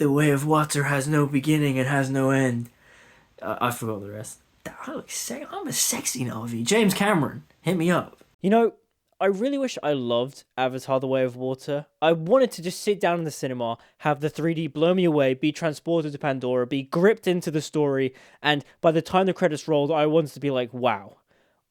The way of water has no beginning and has no end. I forgot the rest. I'm a sexy Navi. James Cameron, hit me up. You know, I really wish I loved Avatar The Way of Water. I wanted to just sit down in the cinema, have the 3D blow me away, be transported to Pandora, be gripped into the story, and by the time the credits rolled, I wanted to be like, wow,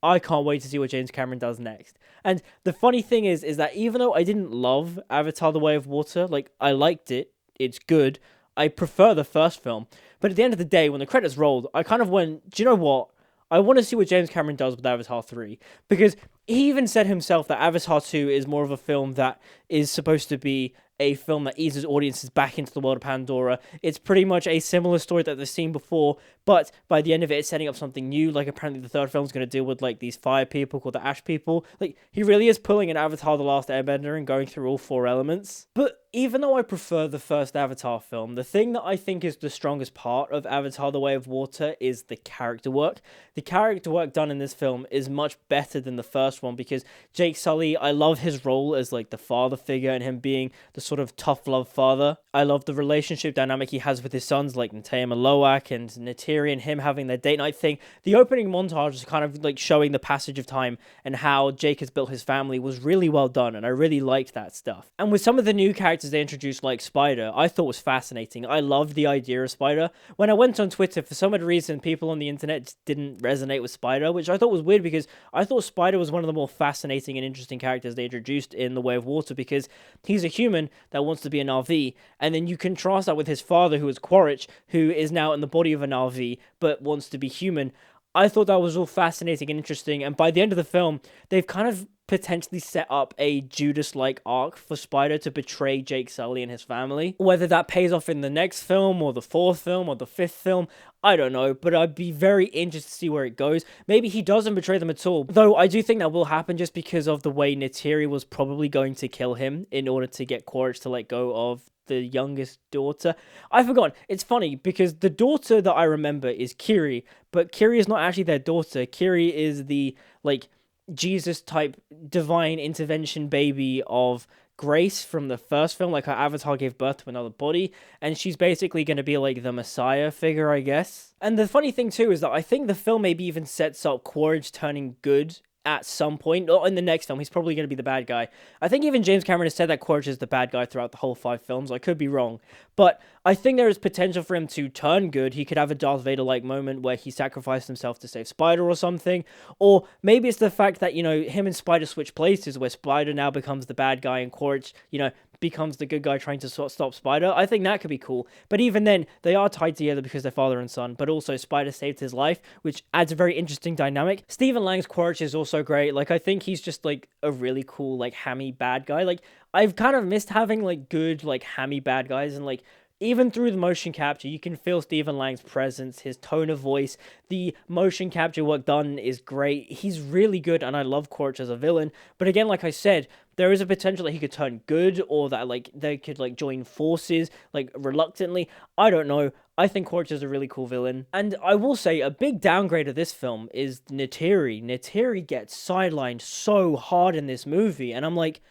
I can't wait to see what James Cameron does next. And the funny thing is that even though I didn't love Avatar The Way of Water, like, I liked it, it's good, I prefer the first film. But at the end of the day, when the credits rolled, I kind of went, do you know what? I want to see what James Cameron does with Avatar 3. Because he even said himself that Avatar 2 is more of a film that is supposed to be a film that eases audiences back into the world of Pandora. It's pretty much a similar story that they've seen before, but by the end of it, it's setting up something new. Like, apparently the third film's going to deal with, like, these fire people called the Ash people. Like, he really is pulling an Avatar The Last Airbender and going through all four elements. But even though I prefer the first Avatar film, the thing that I think is the strongest part of Avatar The Way of Water is the character work. The character work done in this film is much better than the first one because Jake Sully, I love his role as, like, the father figure and him being the sort of tough love father. I love the relationship dynamic he has with his sons, like Neteyama Loak and Neytiri, and him having their date night thing. The opening montage is kind of like showing the passage of time and how Jake has built his family was really well done, and I really liked that stuff. And with some of the new characters they introduced, like Spider, I thought was fascinating. I loved the idea of Spider. When I went on Twitter, for some odd reason, people on the internet just didn't resonate with Spider, which I thought was weird because I thought Spider was one of the more fascinating and interesting characters they introduced in The Way of Water because he's a human that wants to be an RV, and then you contrast that with his father, who is Quaritch, who is now in the body of an RV but wants to be human. I thought that was all fascinating and interesting, and by the end of the film, they've kind of potentially set up a Judas-like arc for Spider to betray Jake Sully and his family. Whether that pays off in the next film, or the fourth film, or the fifth film, I don't know, but I'd be very interested to see where it goes. Maybe he doesn't betray them at all, though I do think that will happen just because of the way Neytiri was probably going to kill him in order to get Quaritch to let go of the youngest daughter. I forgot. It's funny because the daughter that I remember is Kiri, but Kiri is not actually their daughter. Kiri is the, like, Jesus type divine intervention baby of Grace from the first film. Like, her avatar gave birth to another body, and she's basically going to be like the Messiah figure, I guess. And the funny thing too is that I think the film maybe even sets up Quaritch turning good at some point, or in the next film, he's probably going to be the bad guy. I think even James Cameron has said that Quaritch is the bad guy throughout the whole 5 films. I could be wrong, but I think there is potential for him to turn good. He could have a Darth Vader-like moment where he sacrificed himself to save Spider or something, or maybe it's the fact that, you know, him and Spider switch places, where Spider now becomes the bad guy and Quaritch, you know, becomes the good guy trying to sort of stop Spider. I think that could be cool. But even then, they are tied together because they're father and son, but also Spider saved his life, which adds a very interesting dynamic. Stephen Lang's Quaritch is also great. Like, I think he's just, like, a really cool, like, hammy bad guy. Like, I've kind of missed having, like, good, like, hammy bad guys, and, like, even through the motion capture, you can feel Stephen Lang's presence, his tone of voice. The motion capture work done is great. He's really good, and I love Quaritch as a villain. But again, like I said, there is a potential that he could turn good, or that, like, they could, like, join forces, like, reluctantly. I don't know. I think Quaritch is a really cool villain. And I will say, a big downgrade of this film is Neytiri. Neytiri gets sidelined so hard in this movie, and I'm like,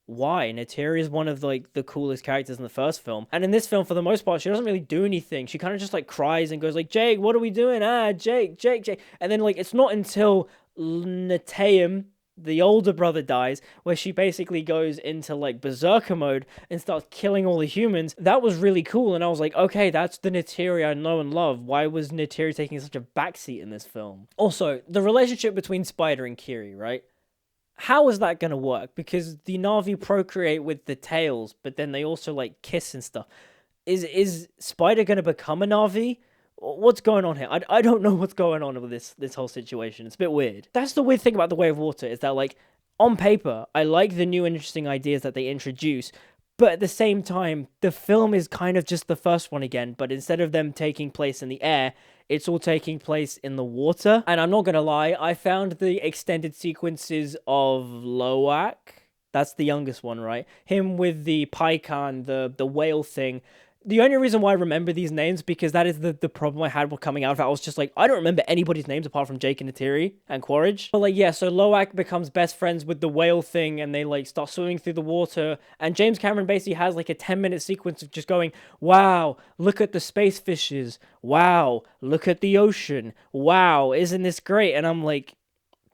why? Neytiri is one of, like, the coolest characters in the first film. And in this film, for the most part, she doesn't really do anything. She kind of just, like, cries and goes, like, Jake, what are we doing? Jake. And then, like, it's not until Neteyam, the older brother, dies, where she basically goes into, like, berserker mode and starts killing all the humans. That was really cool, and I was like, okay, that's the Neytiri I know and love. Why was Neytiri taking such a backseat in this film? Also, the relationship between Spider and Kiri, right? How is that going to work? Because the Na'vi procreate with the tails, but then they also, like, kiss and stuff. Is Spider going to become a Na'vi? What's going on here? I don't know what's going on with this whole situation. It's a bit weird. That's the weird thing about The Way of Water, is that, like, on paper, I like the new and interesting ideas that they introduce, but at the same time, the film is kind of just the first one again, but instead of them taking place in the air, it's all taking place in the water. And I'm not gonna lie, I found the extended sequences of Loak, that's the youngest one, right? Him with the Pycan, the whale thing, the only reason why I remember these names, because that is the problem I had with coming out of it. I was just like, I don't remember anybody's names apart from Jake and Natiri and Quaritch. But like, yeah, so Loak becomes best friends with the whale thing, and they like start swimming through the water. And James Cameron basically has like a 10-minute sequence of just going, wow, look at the space fishes. Wow, look at the ocean. Wow, isn't this great? And I'm like,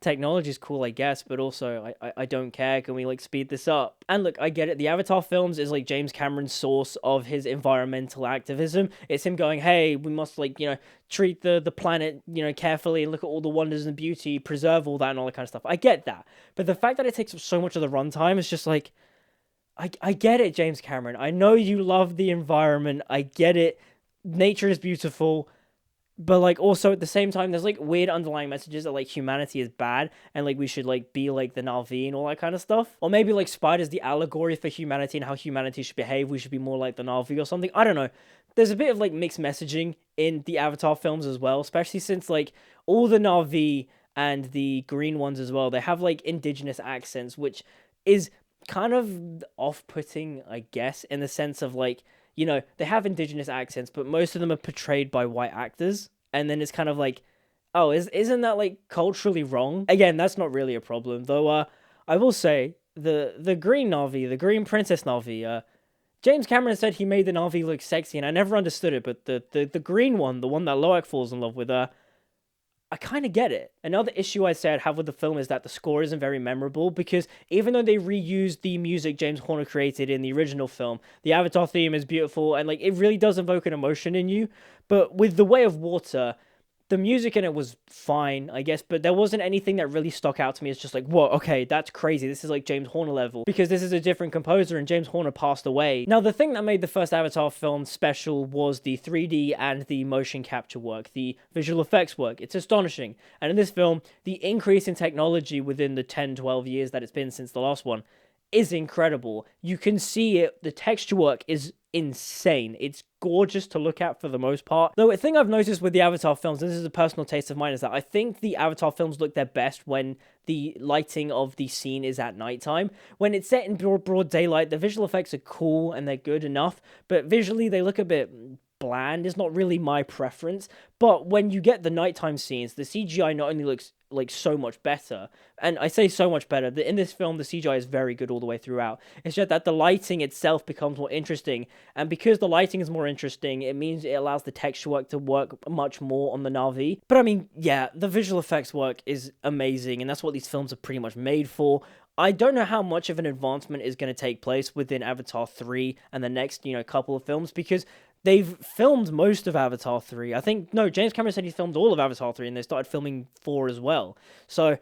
technology is cool, I guess, but also I don't care. Can we like speed this up? And look, I get it. The Avatar films is like James Cameron's source of his environmental activism. It's him going, hey, we must like, treat the planet, carefully and look at all the wonders and beauty, preserve all that and all that kind of stuff. I get that. But the fact that it takes up so much of the runtime is just like, I get it, James Cameron. I know you love the environment. I get it. Nature is beautiful. But like also at the same time, there's like weird underlying messages that like humanity is bad and like we should like be like the Na'vi and all that kind of stuff. Or maybe like Spider's the allegory for humanity and how humanity should behave. We should be more like the Na'vi or something. I don't know. There's a bit of like mixed messaging in the Avatar films as well, especially since like all the Na'vi and the green ones as well, they have like indigenous accents, which is kind of off-putting, I guess, in the sense of like, they have indigenous accents, but most of them are portrayed by white actors. And then it's kind of like, oh, isn't that like culturally wrong? Again, that's not really a problem, though. I will say the green Na'vi, the green princess Na'vi. James Cameron said he made the Na'vi look sexy, and I never understood it. But the green one, the one that Loak falls in love with, I kind of get it. Another issue I said have with the film is that the score isn't very memorable, because even though they reused the music James Horner created in the original film, the Avatar theme is beautiful and like it really does evoke an emotion in you. But with The Way of Water, the music in it was fine, I guess, but there wasn't anything that really stuck out to me. It's just like, whoa, okay, that's crazy. This is like James Horner level, because this is a different composer and James Horner passed away. Now, the thing that made the first Avatar film special was the 3D and the motion capture work, the visual effects work. It's astonishing. And in this film, the increase in technology within the 10, 12 years that it's been since the last one is incredible. You can see it. The texture work is insane. It's gorgeous to look at for the most part. Though a thing I've noticed with the Avatar films, and this is a personal taste of mine, is that I think the Avatar films look their best when the lighting of the scene is at nighttime. When it's set in broad daylight, the visual effects are cool and they're good enough, but visually they look a bit bland. Is not really my preference. But when you get the nighttime scenes, the CGI not only looks like so much better, and I say so much better, in this film the CGI is very good all the way throughout. It's just that the lighting itself becomes more interesting, and because the lighting is more interesting, it means it allows the texture work to work much more on the Na'vi. But I mean, yeah, the visual effects work is amazing, and that's what these films are pretty much made for. I don't know how much of an advancement is going to take place within Avatar 3 and the next, couple of films, because they've filmed most of Avatar 3. I think, no, James Cameron said he filmed all of Avatar 3 and they started filming 4 as well. So,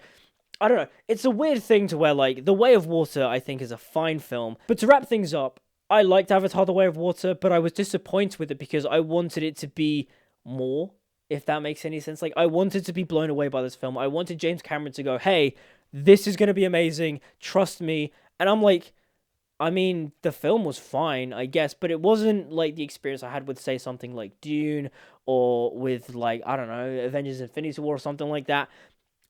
I don't know. It's a weird thing to where, like, The Way of Water, I think, is a fine film. But to wrap things up, I liked Avatar The Way of Water, but I was disappointed with it because I wanted it to be more, if that makes any sense. Like, I wanted to be blown away by this film. I wanted James Cameron to go, hey, this is going to be amazing, trust me. And I'm like, I mean, the film was fine, I guess, but it wasn't like the experience I had with, say, something like Dune or with, like, I don't know, Avengers Infinity War or something like that.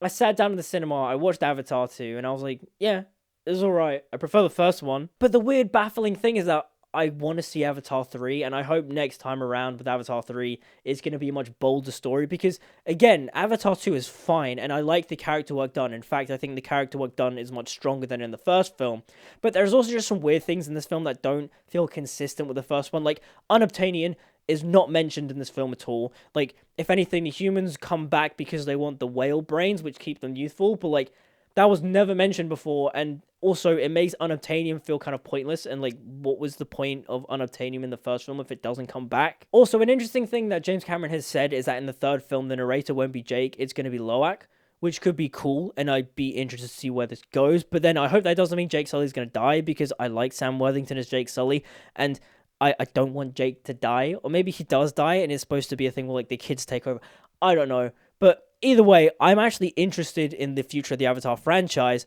I sat down in the cinema, I watched Avatar 2, and I was like, yeah, it was alright. I prefer the first one. But the weird, baffling thing is that I want to see Avatar 3, and I hope next time around with Avatar 3, it's going to be a much bolder story, because, again, Avatar 2 is fine, and I like the character work done. In fact, I think the character work done is much stronger than in the first film. But there's also just some weird things in this film that don't feel consistent with the first one. Like, unobtanium is not mentioned in this film at all. Like, if anything, the humans come back because they want the whale brains, which keep them youthful, but, like, that was never mentioned before, and also it makes unobtanium feel kind of pointless, and like, what was the point of unobtanium in the first film if it doesn't come back? Also, an interesting thing that James Cameron has said is that in the third film, the narrator won't be Jake, it's going to be Loak, which could be cool, and I'd be interested to see where this goes, but then I hope that doesn't mean Jake Sully's going to die, because I like Sam Worthington as Jake Sully, and I don't want Jake to die, or maybe he does die, and it's supposed to be a thing where like the kids take over. I don't know, but either way, I'm actually interested in the future of the Avatar franchise,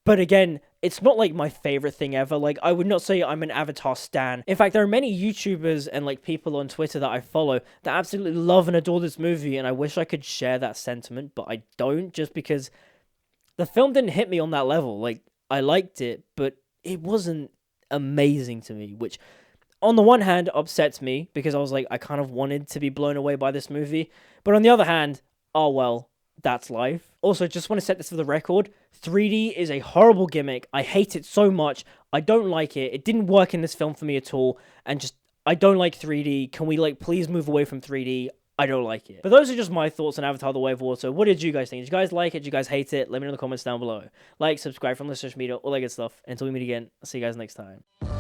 but again, it's not like my favorite thing ever. Like, I would not say I'm an Avatar stan. In fact, there are many YouTubers and like people on Twitter that I follow that absolutely love and adore this movie, and I wish I could share that sentiment, but I don't, just because the film didn't hit me on that level. Like, I liked it, but it wasn't amazing to me, which on the one hand upsets me because I was like, I kind of wanted to be blown away by this movie. But on the other hand, oh well, that's life. Also, just want to set this for the record. 3D is a horrible gimmick. I hate it so much. I don't like it. It didn't work in this film for me at all. And just, I don't like 3D. Can we, like, please move away from 3D? I don't like it. But those are just my thoughts on Avatar: The Way of Water. What did you guys think? Did you guys like it? Did you guys hate it? Let me know in the comments down below. Like, subscribe from the social media, all that good stuff. Until we meet again, I'll see you guys next time.